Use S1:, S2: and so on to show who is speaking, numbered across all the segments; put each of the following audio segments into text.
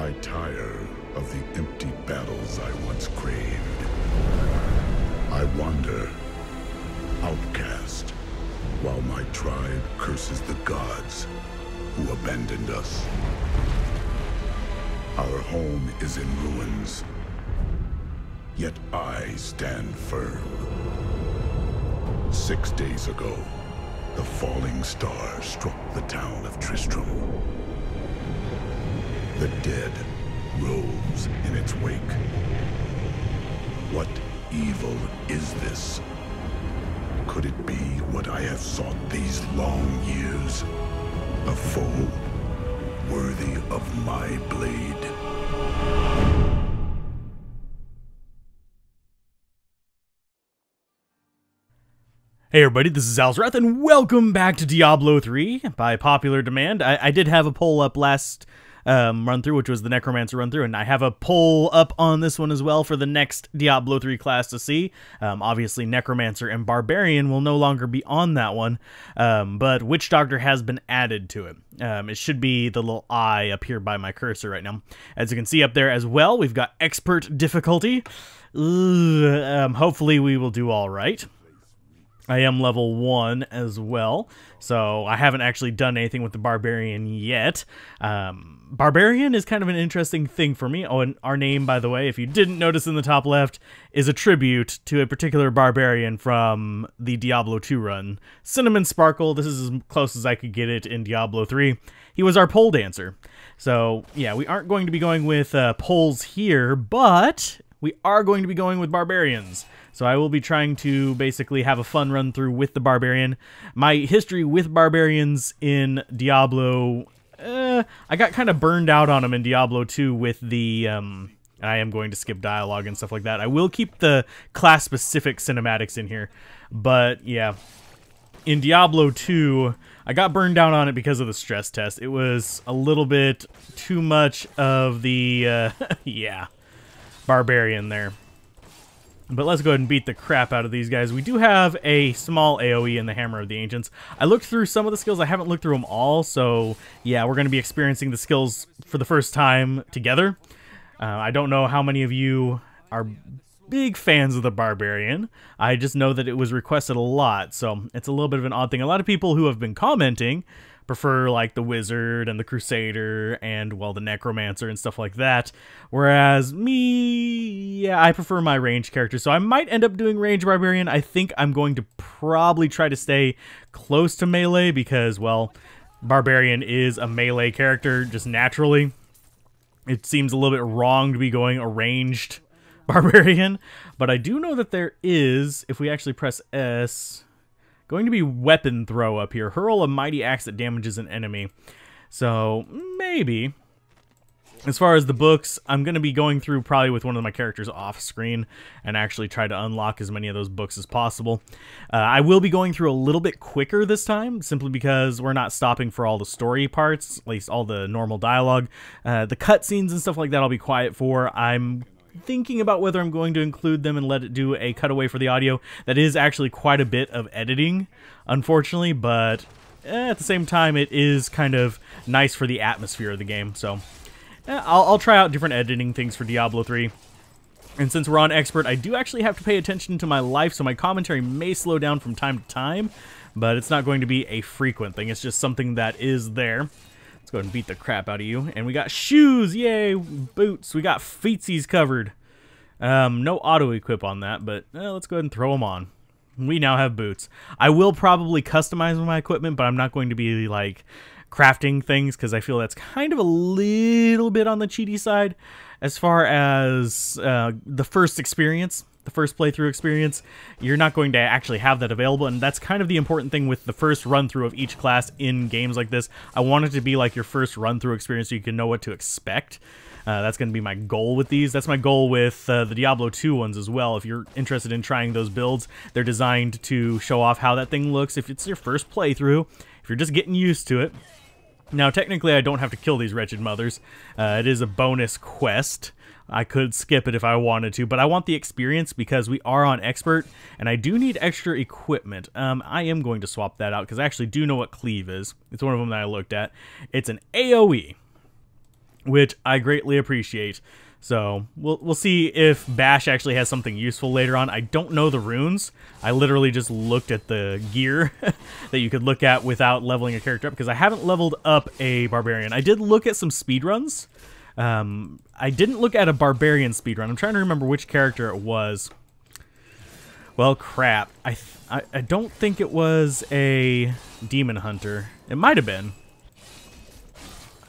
S1: I tire of the empty battles I once craved. I wander, outcast, while my tribe curses the gods who abandoned us. Our home is in ruins, yet I stand firm. 6 days ago, the falling star struck the town of Tristram. The dead rose in its wake. What evil is this? Could it be what I have sought these long years? A foe worthy of my blade?
S2: Hey everybody, this is Alzorath, and welcome back to Diablo 3. By popular demand, I did have a poll up last run-through, which was the Necromancer run-through, and I have a poll up on this one as well for the next Diablo 3 class to see. Obviously, Necromancer and Barbarian will no longer be on that one, but Witch Doctor has been added to it. It should be the little eye up here by my cursor right now. As you can see up there as well, we've got Expert difficulty. Hopefully we will do all right. I am level 1 as well, so I haven't actually done anything with the Barbarian yet. Barbarian is kind of an interesting thing for me. Oh, and our name, by the way, if you didn't notice in the top left, is a tribute to a particular Barbarian from the Diablo 2 run. Cinnamon Sparkle, this is as close as I could get it in Diablo 3. He was our pole dancer. So, yeah, we aren't going to be going with poles here, but we are going to be going with Barbarians. So I will be trying to basically have a fun run through with the Barbarian. My history with Barbarians in Diablo, I got kind of burned out on them in Diablo 2 with the, I am going to skip dialogue and stuff like that. I will keep the class-specific cinematics in here, but yeah. In Diablo 2, I got burned down on it because of the stress test. It was a little bit too much of the, yeah, Barbarian there. But let's go ahead and beat the crap out of these guys. We do have a small AoE in the Hammer of the Ancients. I looked through some of the skills. I haven't looked through them all, so yeah, we're going to be experiencing the skills for the first time together. I don't know how many of you are big fans of the Barbarian. I just know that it was requested a lot, so it's a little bit of an odd thing. A lot of people who have been commenting prefer like the Wizard and the Crusader and, well, the Necromancer and stuff like that. Whereas me, yeah, I prefer my range character. So I might end up doing range Barbarian. I think I'm going to probably try to stay close to melee because, well, Barbarian is a melee character just naturally. It seems a little bit wrong to be going a ranged Barbarian. But I do know that there is, if we actually press S, going to be weapon throw up here. Hurl a mighty axe that damages an enemy. So, maybe. As far as the books, I'm going to be going through probably with one of my characters off screen and actually try to unlock as many of those books as possible. I will be going through a little bit quicker this time, simply because we're not stopping for all the story parts, at least all the normal dialogue. The cutscenes and stuff like that I'll be quiet for. I'm thinking about whether I'm going to include them and let it do a cutaway for the audio. That is actually quite a bit of editing, unfortunately, but at the same time, it is kind of nice for the atmosphere of the game. So I'll try out different editing things for Diablo 3. And since we're on Expert, I do actually have to pay attention to my life, so my commentary may slow down from time to time, but it's not going to be a frequent thing. It's just something that is there. Let's go ahead and beat the crap out of you. And we got shoes, yay, boots. We got feetsies covered. No auto-equip on that, but let's go ahead and throw them on. We now have boots. I will probably customize my equipment, but I'm not going to be, like, crafting things, because I feel that's kind of a little bit on the cheaty side as far as the first experience. The first playthrough experience, you're not going to actually have that available, and that's kind of the important thing with the first run-through of each class in games like this. I want it to be like your first run-through experience so you can know what to expect. That's going to be my goal with these. That's my goal with the Diablo 2 ones as well. If you're interested in trying those builds, they're designed to show off how that thing looks if it's your first playthrough, if you're just getting used to it. Now, technically, I don't have to kill these wretched mothers. It is a bonus quest. I could skip it if I wanted to, but I want the experience because we are on Expert, and I do need extra equipment. I am going to swap that out because I actually do know what cleave is. It's one of them that I looked at. It's an AoE. which I greatly appreciate. So we'll see if Bash actually has something useful later on. I don't know the runes. I literally just looked at the gear that you could look at without leveling a character up, because I haven't leveled up a Barbarian. I did look at some speedruns. I didn't look at a Barbarian speedrun. I'm trying to remember which character it was. Well, crap. I don't think it was a Demon Hunter. It might have been.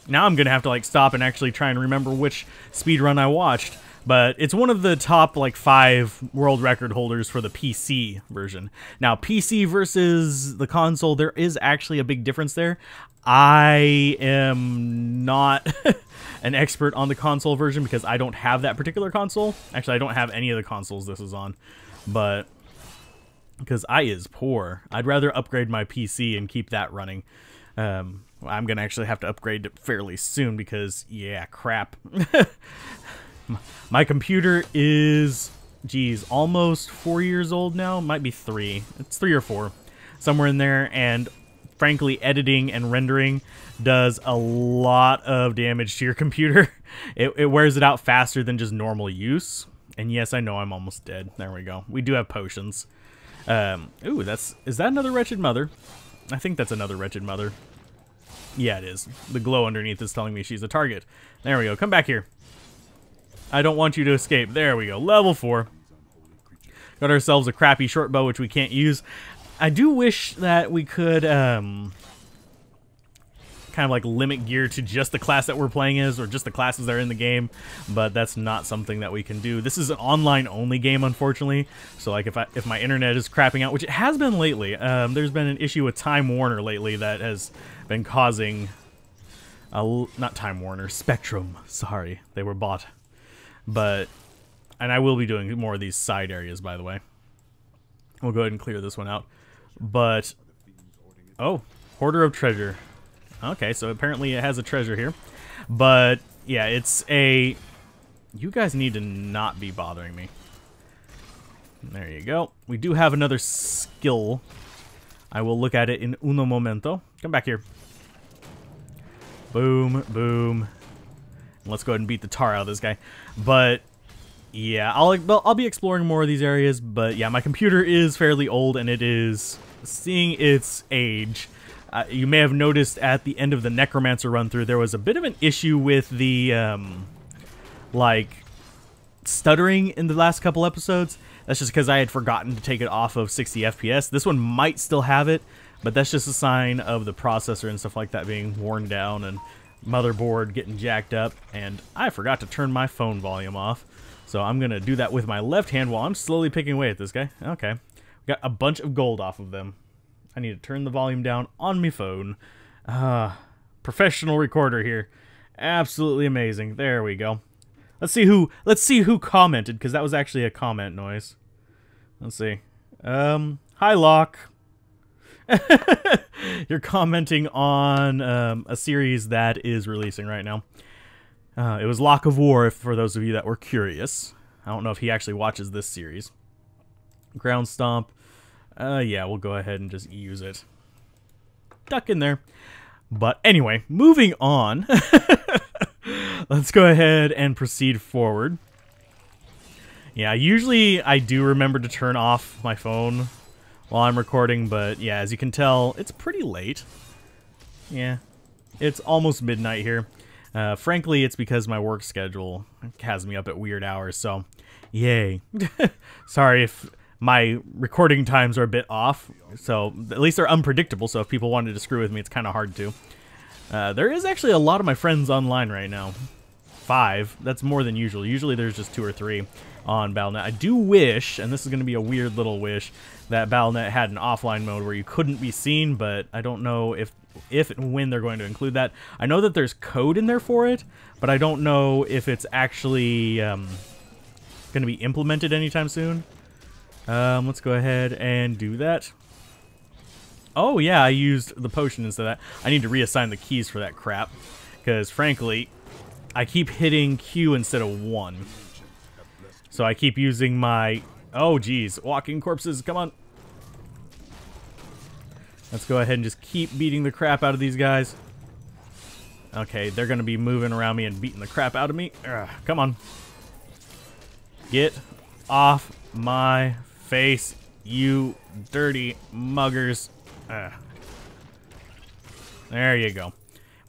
S2: Now I'm gonna have to like stop and actually try and remember which speedrun I watched, but it's one of the top like 5 world record holders for the PC version. Now PC versus the console, there is actually a big difference there. I am not an expert on the console version because I don't have that particular console. Actually, I don't have any of the consoles this is on, but because I is poor, I'd rather upgrade my PC and keep that running. I'm gonna actually have to upgrade it fairly soon because, yeah, crap. My computer is, geez, almost 4 years old now. Might be 3. It's 3 or 4, somewhere in there. And frankly, editing and rendering does a lot of damage to your computer. It wears it out faster than just normal use. And yes, I know I'm almost dead. There we go. We do have potions. Ooh, is that another Wretched Mother? I think that's another Wretched Mother. Yeah, it is. The glow underneath is telling me she's a target. There we go. Come back here. I don't want you to escape. There we go. Level 4. Got ourselves a crappy short bow, which we can't use. I do wish that we could kind of like limit gear to just the class that we're playing as, or just the classes that are in the game, but that's not something that we can do. This is an online only game, unfortunately, so like if my internet is crapping out, which it has been lately, there's been an issue with Time Warner lately that has been causing not Time Warner, Spectrum, sorry, they were bought. And I will be doing more of these side areas, by the way. We'll go ahead and clear this one out. But oh, Hoarder of Treasure. Okay, so apparently it has a treasure here. But, yeah, it's a... You guys need to not be bothering me. There you go. We do have another skill. I will look at it in uno momento. Come back here. Boom, boom. Let's go ahead and beat the tar out of this guy. But, yeah, I'll be exploring more of these areas. But, yeah, my computer is fairly old, and it is seeing its age. You may have noticed at the end of the Necromancer run-through, there was a bit of an issue with the, like, stuttering in the last couple episodes. That's just because I had forgotten to take it off of 60 FPS. This one might still have it, but that's just a sign of the processor and stuff like that being worn down and motherboard getting jacked up. And I forgot to turn my phone volume off, so I'm going to do that with my left hand while I'm slowly picking away at this guy. Okay. Got a bunch of gold off of them. I need to turn the volume down on my phone. Professional recorder here. Absolutely amazing. There we go. Let's see who commented, because that was actually a comment noise. Let's see. Hi, Locke. You're commenting on a series that is releasing right now. It was Lock of War, for those of you that were curious. I don't know if he actually watches this series. Ground Stomp. Yeah, we'll go ahead and just use it. Duck in there. But anyway, moving on. Let's go ahead and proceed forward. Yeah, usually I do remember to turn off my phone while I'm recording, but yeah, as you can tell, it's pretty late. Yeah, it's almost midnight here. Frankly, it's because my work schedule has me up at weird hours, so yay. Sorry if my recording times are a bit off, so at least they're unpredictable, so if people wanted to screw with me, it's kind of hard to. There is actually a lot of my friends online right now. 5. That's more than usual. Usually there's just 2 or 3 on Battle.net. I do wish, and this is going to be a weird little wish, that Battle.net had an offline mode where you couldn't be seen, but I don't know if and when they're going to include that. I know that there's code in there for it, but I don't know if it's actually going to be implemented anytime soon. Let's go ahead and do that. Oh yeah, I used the potion instead of that. I need to reassign the keys for that crap, because frankly, I keep hitting Q instead of 1. So I keep using my... Oh geez, walking corpses, come on. Let's go ahead and just keep beating the crap out of these guys. Okay, they're going to be moving around me and beating the crap out of me. Ugh, come on. Get off my face, you dirty muggers. Ugh. There you go.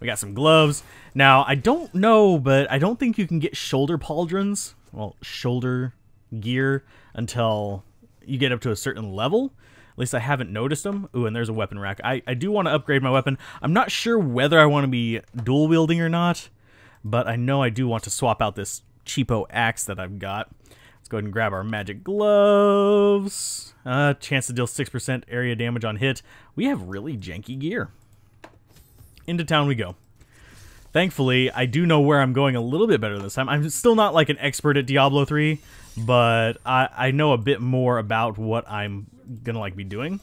S2: We got some gloves. Now, I don't know, but I don't think you can get shoulder pauldrons, well, shoulder gear, until you get up to a certain level. At least I haven't noticed them. Ooh, and there's a weapon rack. I do want to upgrade my weapon. I'm not sure whether I want to be dual wielding or not, but I know I do want to swap out this cheapo axe that I've got. Let's go ahead and grab our magic gloves. Chance to deal 6% area damage on hit. We have really janky gear. Into town we go. Thankfully, I do know where I'm going a little bit better this time. I'm still not like an expert at Diablo 3, but I know a bit more about what I'm gonna like be doing,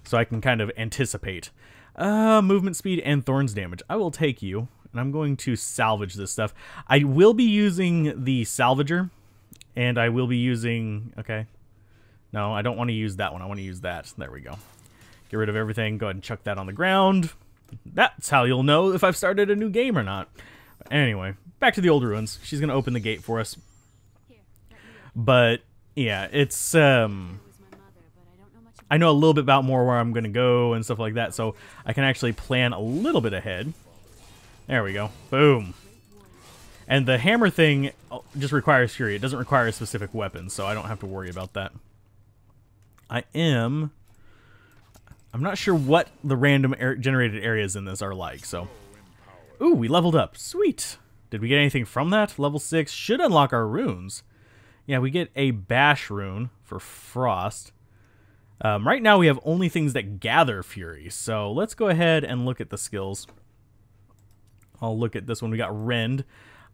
S2: so I can kind of anticipate. Movement speed and thorns damage. I will take you, and I'm going to salvage this stuff. I will be using the salvager, and I will be using... Okay. No, I don't want to use that one. I want to use that. There we go. Get rid of everything. Go ahead and chuck that on the ground. That's how you'll know if I've started a new game or not. But anyway, back to the old ruins. She's going to open the gate for us. But, yeah, it's... I know a little bit about more where I'm going to go and stuff like that, so I can actually plan a little bit ahead. There we go. Boom. And the hammer thing just requires fury. It doesn't require a specific weapon, so I don't have to worry about that. I'm not sure what the random generated areas in this are like, so... Ooh, we leveled up. Sweet. Did we get anything from that? Level 6 should unlock our runes. Yeah, we get a bash rune for frost. Right now we have only things that gather fury, so let's go ahead and look at the skills. I'll look at this one. We got rend.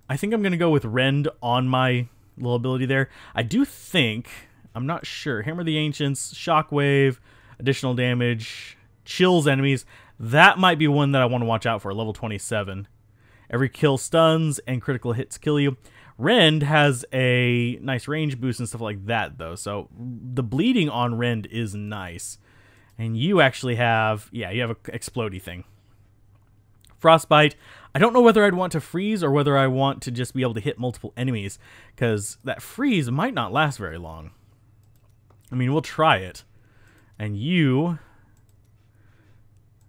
S2: I think I'm going to go with rend on my little ability there. I do think... I'm not sure. Hammer the Ancients, Shockwave... Additional damage, chills enemies. That might be one that I want to watch out for, level 27. Every kill stuns and critical hits kill you. Rend has a nice range boost and stuff like that, though. So the bleeding on Rend is nice. And you actually have, yeah, you have an explodey thing. Frostbite. I don't know whether I'd want to freeze or whether I want to just be able to hit multiple enemies, because that freeze might not last very long. I mean, we'll try it. And you,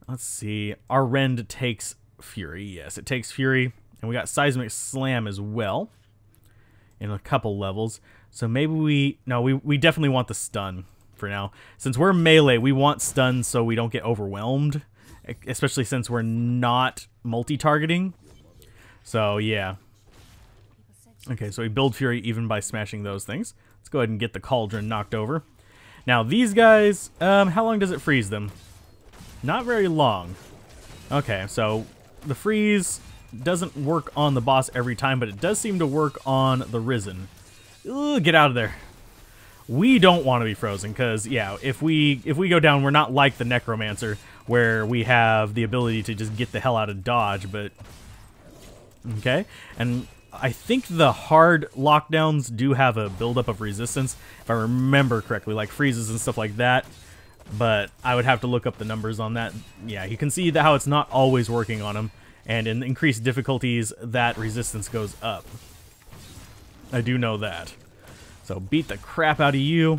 S2: let's see, our rend takes fury. Yes, it takes fury. And we got seismic slam as well in a couple levels. So maybe we definitely want the stun for now. Since we're melee, we want stun so we don't get overwhelmed, especially since we're not multi-targeting. So yeah. Okay, so we build fury even by smashing those things. Let's go ahead and get the cauldron knocked over. Now, these guys, how long does it freeze them? Not very long. Okay, so the freeze doesn't work on the boss every time, but it does seem to work on the Risen. Ugh, get out of there. We don't want to be frozen, because, yeah, if we go down, we're not like the Necromancer, where we have the ability to just get the hell out of dodge, but... Okay, and... I think the hard lockdowns do have a buildup of resistance, if I remember correctly, like freezes and stuff like that. But I would have to look up the numbers on that. Yeah, you can see how it's not always working on them. And in increased difficulties, that resistance goes up. I do know that. So beat the crap out of you.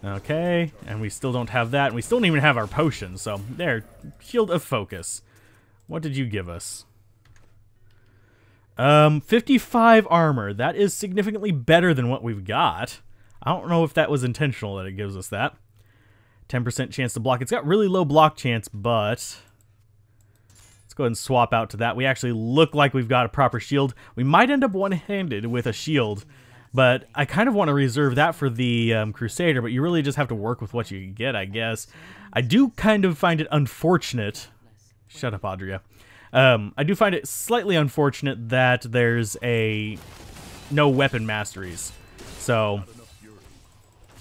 S2: Okay, and we still don't have that. And we still don't even have our potions. So there, Shield of Focus. What did you give us? 55 armor. That is significantly better than what we've got. I don't know if that was intentional that it gives us that. 10% chance to block. It's got really low block chance, but... Let's go ahead and swap out to that. We actually look like we've got a proper shield. We might end up one-handed with a shield, but I kind of want to reserve that for the Crusader, but you really just have to work with what you get, I guess. I do kind of find it unfortunate... Shut up, Adria. I do find it slightly unfortunate that there's no weapon masteries. So,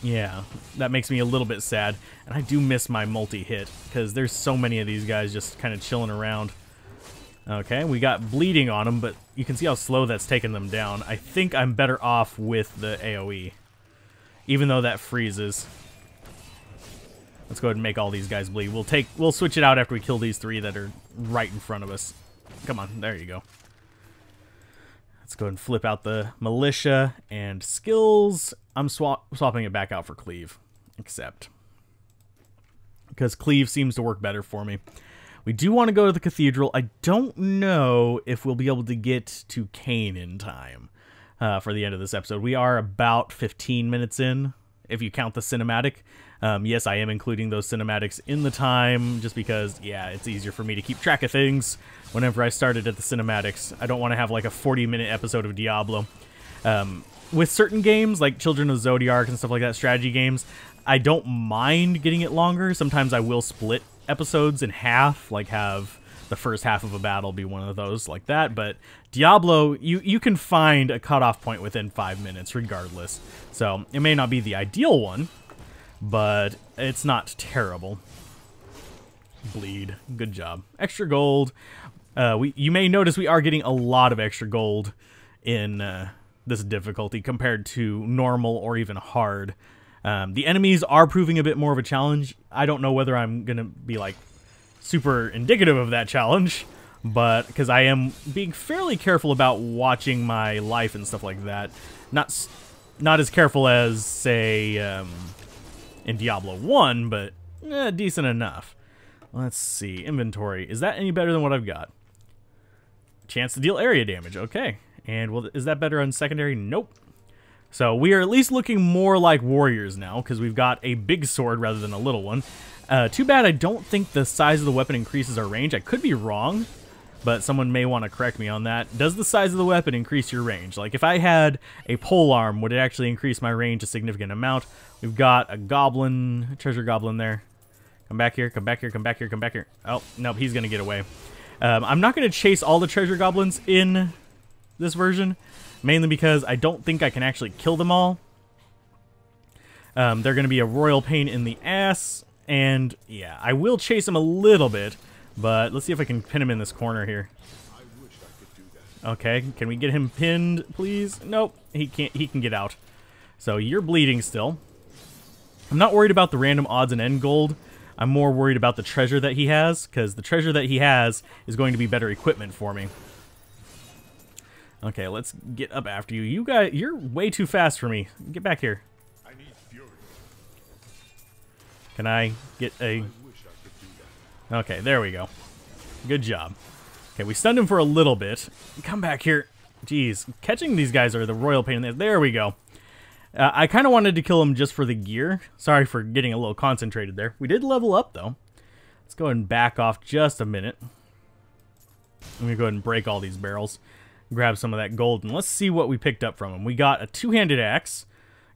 S2: yeah, that makes me a little bit sad. And I do miss my multi-hit, because there's so many of these guys just kind of chilling around. Okay, we got bleeding on them, but you can see how slow that's taking them down. I think I'm better off with the AoE, even though that freezes. Let's go ahead and make all these guys bleed. We'll switch it out after we kill these 3 that are right in front of us. Come on, there you go. Let's go ahead and flip out the militia and skills. I'm swapping it back out for cleave, except because cleave seems to work better for me. We do want to go to the cathedral. I don't know if we'll be able to get to Cain in time for the end of this episode. We are about 15 minutes in, if you count the cinematic. Yes, I am including those cinematics in the time, just because, yeah, it's easier for me to keep track of things whenever I started at the cinematics. I don't want to have like a 40-minute episode of Diablo. With certain games, like Children of Zodiac and stuff like that, strategy games, I don't mind getting it longer. Sometimes I will split episodes in half, like have the first half of a battle be one of those like that, but Diablo, you can find a cutoff point within 5 minutes regardless. So it may not be the ideal one, but it's not terrible. Bleed. Good job. Extra gold. You may notice we are getting a lot of extra gold in this difficulty compared to normal or even hard. The enemies are proving a bit more of a challenge. I don't know whether I'm going to be like super indicative of that challenge, but because I am being fairly careful about watching my life and stuff like that. Not as careful as, say, in Diablo 1, but decent enough. Let's see. Inventory. Is that any better than what I've got? Chance to deal area damage. Okay. And is that better on secondary? Nope. So we are at least looking more like warriors now, because we've got a big sword rather than a little one. Too bad I don't think the size of the weapon increases our range. I could be wrong, but someone may want to correct me on that. Does the size of the weapon increase your range? Like, if I had a polearm, would it actually increase my range a significant amount? We've got a goblin, treasure goblin there. Come back here, come back here, come back here, come back here. Oh, nope, he's going to get away. I'm not going to chase all the treasure goblins in this version, mainly because I don't think I can actually kill them all. They're going to be a royal pain in the ass, and yeah, I will chase them a little bit, but let's see if I can pin him in this corner here. Okay, can we get him pinned, please? Nope, he can't. He can get out. So you're bleeding still. I'm not worried about the random odds and end gold. I'm more worried about the treasure that he has, because the treasure that he has is going to be better equipment for me. Okay, let's get up after you. You guys, you're way too fast for me. Get back here.
S1: I need fury.
S2: Can I get a... Okay, there we go. Good job. Okay, we stunned him for a little bit. Come back here. Jeez, catching these guys are the royal pain in the ass. There we go. I kind of wanted to kill him just for the gear. Sorry for getting a little concentrated there. We did level up, though. Let's go ahead and back off just a minute. I'm going to go ahead and break all these barrels. Grab some of that gold, and let's see what we picked up from him. We got a two-handed axe.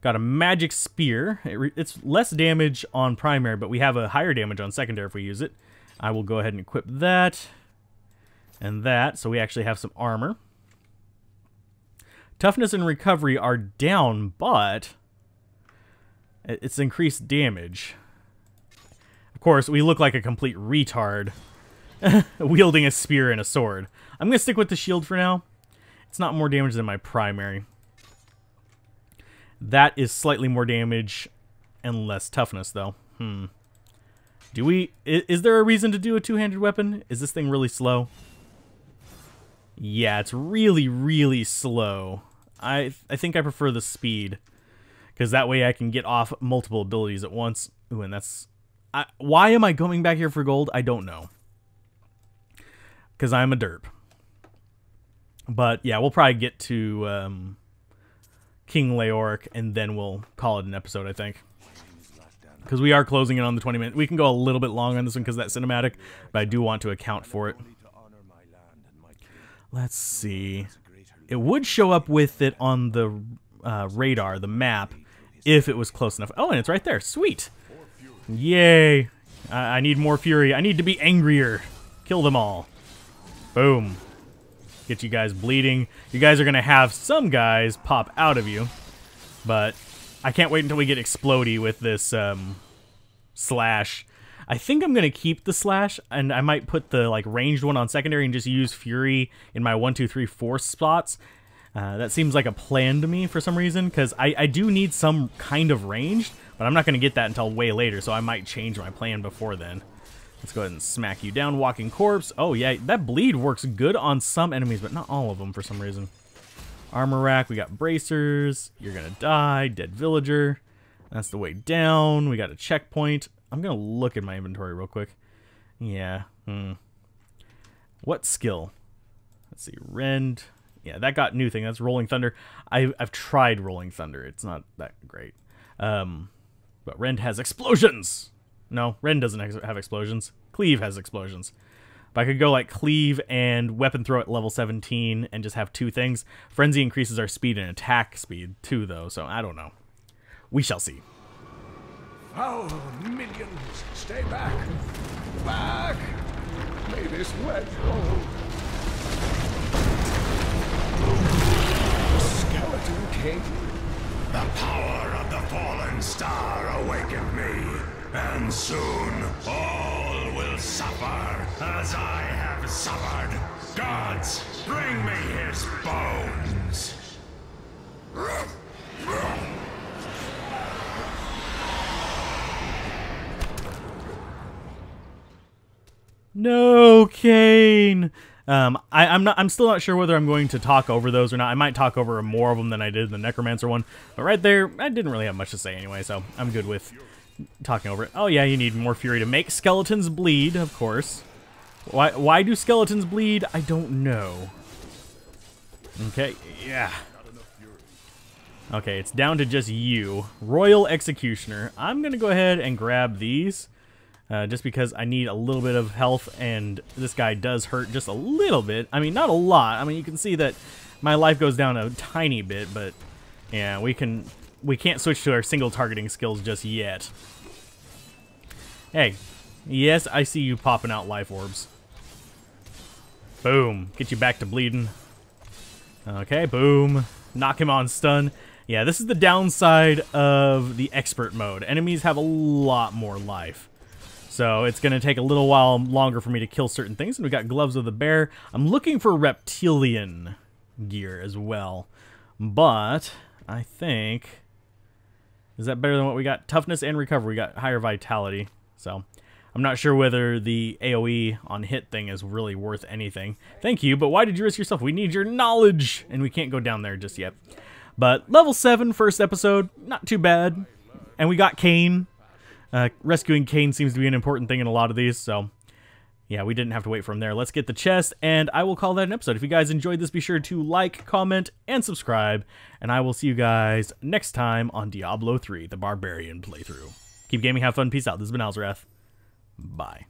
S2: Got a magic spear. It's less damage on primary, but we have a higher damage on secondary if we use it. I will go ahead and equip that. And that, so we actually have some armor. Toughness and recovery are down, but it's increased damage. Of course, we look like a complete retard wielding a spear and a sword. I'm going to stick with the shield for now. It's not more damage than my primary. That is slightly more damage and less toughness, though. Is there a reason to do a two-handed weapon? Is this thing really slow? Yeah, it's really, really slow. I think I prefer the speed, because that way I can get off multiple abilities at once. Ooh, and that's... why am I going back here for gold? I don't know. Because I'm a derp. But, yeah, we'll probably get to King Leoric, and then we'll call it an episode, I think. Because we are closing in on the 20 minutes. We can go a little bit long on this one because that's cinematic, but I do want to account for it. Let's see. It would show up with it on the radar, the map, if it was close enough. Oh, and it's right there. Sweet. Yay. I need more fury. I need to be angrier. Kill them all. Boom. Get you guys bleeding. You guys are going to have some guys pop out of you, but I can't wait until we get explodey with this slash. I think I'm going to keep the slash, and I might put the like ranged one on secondary and just use fury in my 1, 2, 3, 4 spots. That seems like a plan to me for some reason, because I do need some kind of ranged. But I'm not going to get that until way later, so I might change my plan before then. Let's go ahead and smack you down. Walking Corpse. Oh, yeah, that bleed works good on some enemies, but not all of them for some reason. Armor rack. We got bracers. You're going to die. Dead villager. That's the way down. We got a checkpoint. I'm going to look at my inventory real quick. Yeah. What skill? Let's see. Rend. Yeah, that got new thing. That's Rolling Thunder. I've tried Rolling Thunder. It's not that great. But Rend has explosions. No, Rend doesn't have explosions. Cleave has explosions. But I could go like Cleave and Weapon Throw at level 17 and just have 2 things. Frenzy increases our speed and attack speed too, though, so I don't know. We shall see.
S3: Foul minions, stay back! Back! May this wedge hold. Skeleton King?
S1: The power of the fallen star awakened me, and soon all will suffer as I have suffered. Gods, bring me his bones!
S2: No, Kane. I'm still not sure whether I'm going to talk over those or not. I might talk over more of them than I did in the Necromancer one. But right there, I didn't really have much to say anyway, so I'm good with talking over it. Oh yeah, you need more fury to make skeletons bleed, of course. Why do skeletons bleed? I don't know. Okay, yeah. Okay, it's down to just you. Royal Executioner. I'm going to go ahead and grab these. Just because I need a little bit of health, and this guy does hurt just a little bit. I mean, not a lot. I mean, you can see that my life goes down a tiny bit, but yeah, we can't switch to our single targeting skills just yet. Hey, yes, I see you popping out life orbs. Boom, get you back to bleeding. Okay, boom, knock him on stun. Yeah, this is the downside of the expert mode. Enemies have a lot more life. So it's going to take a little while longer for me to kill certain things. And we got Gloves of the Bear. I'm looking for reptilian gear as well. But I think... Is that better than what we got? Toughness and recovery. We got higher vitality. So I'm not sure whether the AoE on hit thing is really worth anything. Thank you, but why did you risk yourself? We need your knowledge. And we can't go down there just yet. But level 7, first episode. Not too bad. And we got Kane. Rescuing Kane seems to be an important thing in a lot of these, so yeah, we didn't have to wait for him there. Let's get the chest, and I will call that an episode. If you guys enjoyed this, be sure to like, comment, and subscribe, and I will see you guys next time on Diablo 3, the Barbarian playthrough. Keep gaming, have fun, peace out. This has been Alzorath. Bye.